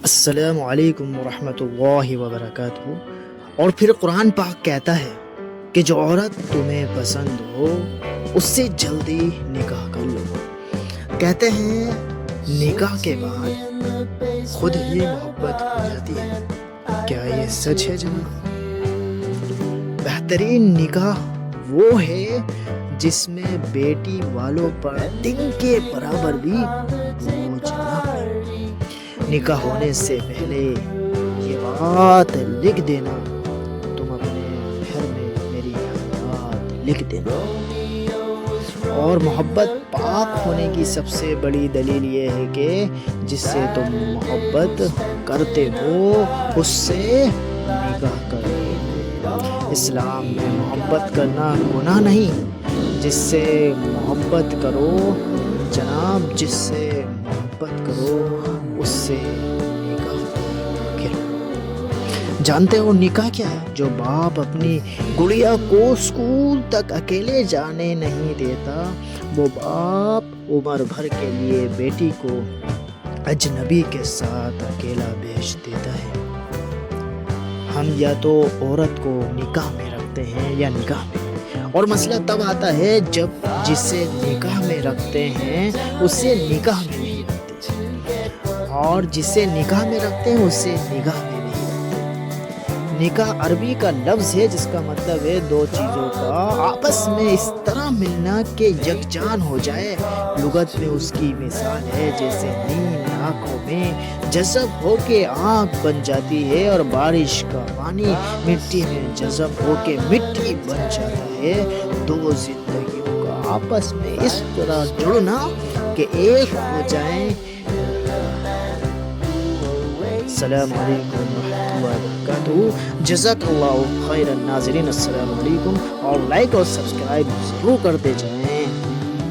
السلام علیکم ورحمۃ اللہ وبرکاتہ۔ اور پھر قرآن پاک کہتا ہے کہ جو عورت تمہیں پسند ہو اس سے جلدی نکاح کر لو۔ کہتے ہیں نکاح کے بعد خود ہی محبت ہو جاتی ہے۔ کیا یہ سچ ہے جناب؟ بہترین نکاح وہ ہے جس میں بیٹی والوں پر دن کے برابر بھی بوجھ نہ پڑے۔ نکاح ہونے سے پہلے یہ بات لکھ دینا، تم اپنے گھر میں میری حیات لکھ دینا۔ اور محبت پاک ہونے کی سب سے بڑی دلیل یہ ہے کہ جس سے تم محبت کرتے ہو اس سے نکاح کرو۔ اسلام میں محبت کرنا گناہ نہیں، جس سے محبت کرو جناب، جس سے محبت کرو اس سے نکاح کرو۔ جانتے ہو نکاح کیا ہے؟ جو باپ اپنی گڑیا کو اسکول تک اکیلے جانے نہیں دیتا، وہ باپ عمر بھر کے لیے بیٹی کو اجنبی کے ساتھ اکیلا بھیج دیتا ہے۔ ہم یا تو عورت کو نکاح میں رکھتے ہیں یا نکاح میں، اور مسئلہ تب آتا ہے جب جسے نکاح میں رکھتے ہیں اسے نکاح میں نہیں رکھتے، اور جسے نکاح میں رکھتے ہیں اسے نکاح میں نہیں رکھتے۔ نکاح عربی کا لفظ ہے جس کا مطلب ہے دو چیزوں کا آپس میں اس طرح ملنا کہ یکجان ہو جائے۔ لغت میں اس کی مثال ہے جیسے نیل آنکھوں میں جذب ہو کے آنکھ بن جاتی ہے اور بارش کا پانی مٹی میں جذب ہو کے مٹی بن جاتا ہے۔ دو زندگیوں کا آپس میں اس طرح جڑنا کہ ایک ہو جائیں۔ السلام علیکم ورحمۃ اللہ وبرکاتہ۔ جزاک اللہ خیر۔ ناظرین السلام علیکم، اور لائک اور سبسکرائب ضرور کرتے جائیں۔